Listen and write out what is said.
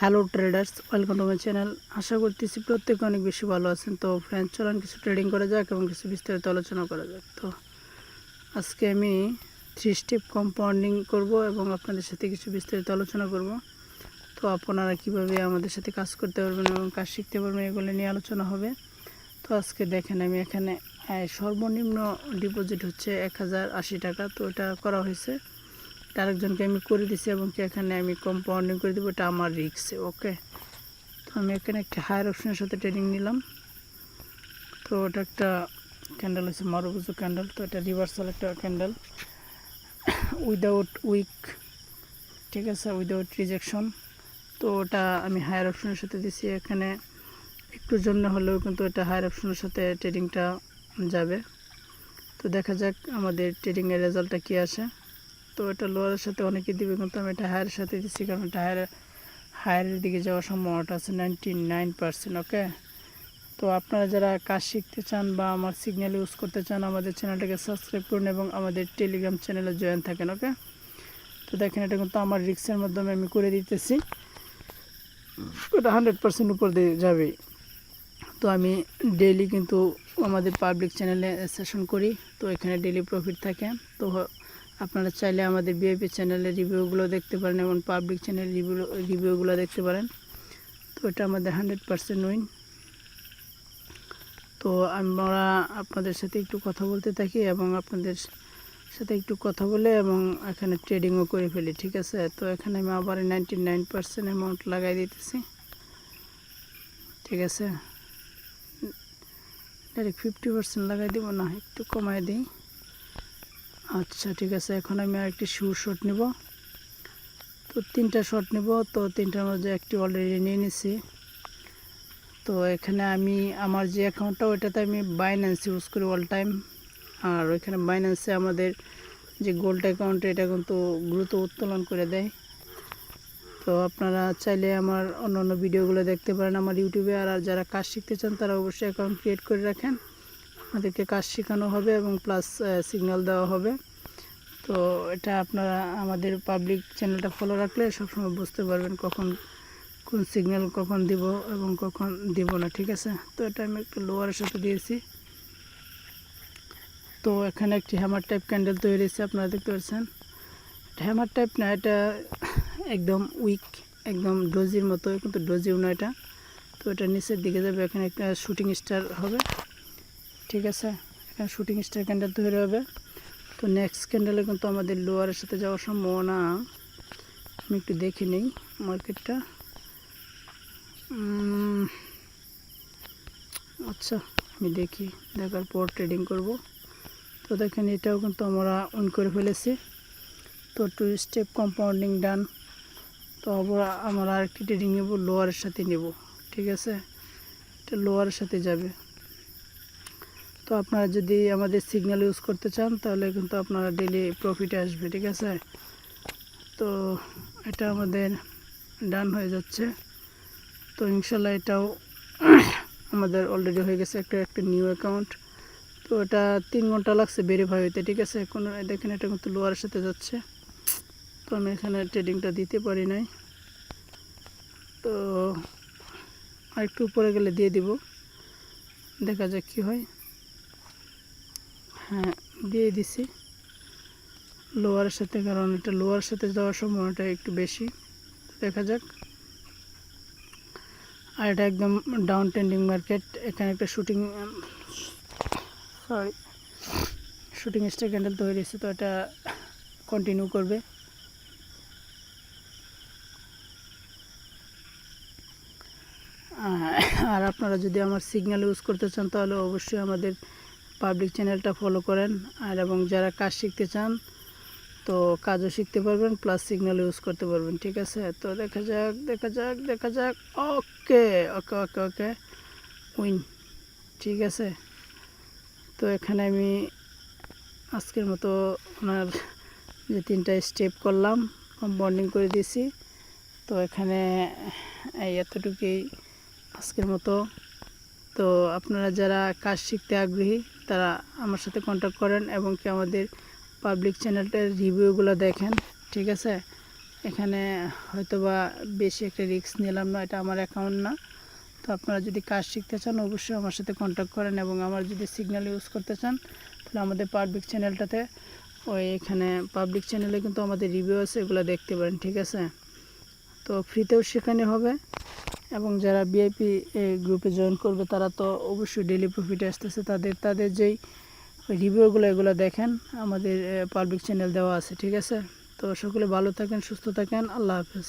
Hello traders, welcome to my channel. আশা করতেছি প্রত্যেকে অনেক বেশি ভালো আছেন। তো ফ্রেন্ডস, চলুন কিছু ট্রেডিং করা যাক এবং কিছু বিস্তারিত আলোচনা করা যাক। তো আজকে আমি 3 স্টেপ কম্পাউন্ডিং করব এবং আপনাদের সাথে কিছু বিস্তারিত আলোচনা করব। তো আপনারা কিভাবে আমাদের সাথে কাজ করতে পারবেন এবং কাজ শিখতে পারবেন এগুলো নিয়ে আলোচনা হবে। তো আজকে দেখেন, আমি এখানে সর্বনিম্ন ডিপোজিট হচ্ছে 1080 টাকা। তো এটা করা হয়েছে, আরেকজনকে আমি করে দিছি এবং এখানে আমি কম্পাউন্ডিং করে দেবো। এটা আমার রিস্কে। ওকে, তো আমি এখানে একটা হায়ার অপশনের সাথে ট্রেডিং নিলাম। তো এটা একটা ক্যান্ডেল হচ্ছে মারুবুজু ক্যান্ডেল। তো এটা রিভার্সাল একটা ক্যান্ডেল উইদাউট উইক, ঠিক আছে, উইদাউট রিজেকশন। তো ওটা আমি হায়ার অপশনের সাথে দিছি। এখানে একটুর জন্য হলেও কিন্তু এটা হায়ার অপশনের সাথে ট্রেডিংটা যাবে। তো দেখা যাক আমাদের ট্রেডিংয়ের রেজাল্টটা কী আসে। তো এটা লোয়ারের সাথে অনেকে দিবে, কিন্তু আমি এটা হায়ারের সাথে দিচ্ছি, কারণ এটা হায়ারের দিকে যাওয়ার সম্ভাবনাটা আছে 99%। ওকে, তো আপনারা যারা কাজ শিখতে চান বা আমার সিগন্যাল ইউজ করতে চান, আমাদের চ্যানেলটাকে সাবস্ক্রাইব করুন এবং আমাদের টেলিগ্রাম চ্যানেলে জয়েন থাকেন। ওকে, তো দেখেন এটা কিন্তু আমার রিস্কের মাধ্যমে আমি করে দিতেছি। এটা 100% উপর দিয়ে যাবে। তো আমি ডেইলি কিন্তু আমাদের পাবলিক চ্যানেলে সেশন করি, তো এখানে ডেইলি প্রফিট থাকে। তো আপনারা চাইলে আমাদের ভিআইপি চ্যানেলের রিভিউগুলো দেখতে পারেন এবং পাবলিক চ্যানেলের রিভিউগুলো দেখতে পারেন। তো এটা আমাদের 100% উইন। তো আমরা আপনাদের সাথে একটু কথা বলতে থাকি এবং আপনাদের সাথে একটু কথা বলে এবং এখানে ট্রেডিংও করে ফেলি, ঠিক আছে। তো এখানে আমি আবার 99% অ্যামাউন্ট লাগাই দিতেছি, ঠিক আছে। ডাইরেক্ট 50% লাগাই দিব না, একটু কমাই দিই। আচ্ছা, ঠিক আছে। এখন আমি আরেকটি শট নিব। তো 3টা শট নিব। তো 3টার মধ্যে একটি অলরেডি নিয়ে নিছি। তো এখানে আমি আমার যে অ্যাকাউন্টটা ওইটাতে আমি বাইন্যান্স ইউজ করি অল টাইম। আর ওইখানে বাইন্যান্সে আমাদের যে গোল্ড অ্যাকাউন্ট, এটা কিন্তু দ্রুত উত্তোলন করে দেয়। তো আপনারা চাইলে আমার অন্যান্য ভিডিওগুলো দেখতে পারেন আমার ইউটিউবে। আর যারা কাজ শিখতে চান তারা অবশ্যই অ্যাকাউন্ট ক্রিয়েট করে রাখেন। আমাদেরকে কাজ শেখানো হবে এবং প্লাস সিগন্যাল দেওয়া হবে। তো এটা আপনারা আমাদের পাবলিক চ্যানেলটা ফলো রাখলে সবসময় বুঝতে পারবেন কখন কোন সিগন্যাল কখন দিব এবং কখন দিব না, ঠিক আছে। তো এটা আমি একটু লোয়ারের সাথে দিয়েছি। তো এখানে একটি হ্যামার টাইপ ক্যান্ডেল তৈরি হয়েছে, আপনারা দেখতে পাচ্ছেন। হ্যামার টাইপ না, এটা একদম উইক, একদম ডোজির মতো, কিন্তু ডোজিও না এটা। তো এটা নিচের দিকে যাবে, এখানে একটা শুটিং স্টার হবে, ঠিক আছে। এখানে শুটিং স্টার ক্যান্ডেল তৈরি হবে। তো নেক্সট ক্যান্ডেলে কিন্তু আমাদের লোয়ারের সাথে যাওয়ার সম্ভাবনা। আমি একটু দেখে নিই মার্কেটটা। আচ্ছা, আমি দেখি, দেখার পর ট্রেডিং করব। তো দেখেন এটাও কিন্তু আমরা অন করে ফেলেছি। তো 2 স্টেপ কম্পাউন্ডিং ডান। তো আমরা আরেকটি ট্রেডিং নেব, লোয়ারের সাথে নেব, ঠিক আছে। এটা লোয়ারের সাথে যাবে। তো আপনারা যদি আমাদের সিগন্যাল ইউজ করতে চান তাহলে কিন্তু আপনারা ডেইলি প্রফিটে আসবে, ঠিক আছে। তো এটা আমাদের ডান হয়ে যাচ্ছে। তো ইনশাল্লাহ এটাও আমাদের অলরেডি হয়ে গেছে একটা নিউ অ্যাকাউন্ট। তো এটা 3 ঘন্টা লাগছে ভেরিফাই হইতে, ঠিক আছে। এখন দেখেন এটা কিন্তু লোয়ারের সাথে যাচ্ছে। তো আমি এখানে ট্রেডিংটা দিতে পারি নাই। তো আরেকটু উপরে গেলে দিয়ে দিব, দেখা যাক কি হয়। হ্যাঁ, দিয়ে দিছি লোয়ারের সাথে, কারণ এটা লোয়ারের সাথে যাওয়ার সম্ভাবনাটা একটু বেশি। দেখা যাক। আর এটা একদম ডাউন ট্রেন্ডিং মার্কেট। এখানে একটা শুটিং স্টার ক্যান্ডেল তৈরি হয়েছে। তো এটা কন্টিনিউ করবে। আর আপনারা যদি আমার সিগন্যাল ইউজ করতে চান তাহলে অবশ্যই আমাদের পাবলিক চ্যানেলটা ফলো করেন। আর এবং যারা কাজ শিখতে চান তো কাজও শিখতে পারবেন, প্লাস সিগন্যাল ইউজ করতে পারবেন, ঠিক আছে। তো দেখা যাক। ওকে ওকে ওকে ওকে উইন, ঠিক আছে। তো এখানে আমি আজকের মতো ওনার যে 3টা স্টেপ করলাম, কম্পাউন্ডিং করে দিয়েছি। তো এখানে এতটুকুই আজকের মতো। তো আপনারা যারা কাজ শিখতে আগ্রহী তারা আমার সাথে কন্ট্যাক্ট করেন এবং কি আমাদের পাবলিক চ্যানেলটার রিভিউগুলো দেখেন, ঠিক আছে। এখানে হয়তোবা বেশি একটা রিস্ক নিলাম না, এটা আমার অ্যাকাউন্ট না। তো আপনারা যদি কাজ শিখতে চান অবশ্যই আমার সাথে কন্ট্যাক্ট করেন, এবং আমার যদি সিগন্যাল ইউজ করতে চান তাহলে আমাদের পাবলিক চ্যানেলটাতে এখানে পাবলিক চ্যানেলে কিন্তু আমাদের রিভিউ আছে, এগুলো দেখতে পারেন, ঠিক আছে। তো ফ্রিতেও শেখানো হবে, এবং যারা ভিআইপি গ্রুপে জয়েন করবে তারা তো অবশ্যই ডেইলি প্রফিটে আসতেছে, তাদের যেই রিভিউগুলো এগুলো দেখেন, আমাদের পাবলিক চ্যানেল দেওয়া আছে, ঠিক আছে। তো সকলে ভালো থাকেন, সুস্থ থাকেন, আল্লাহ হাফেজ।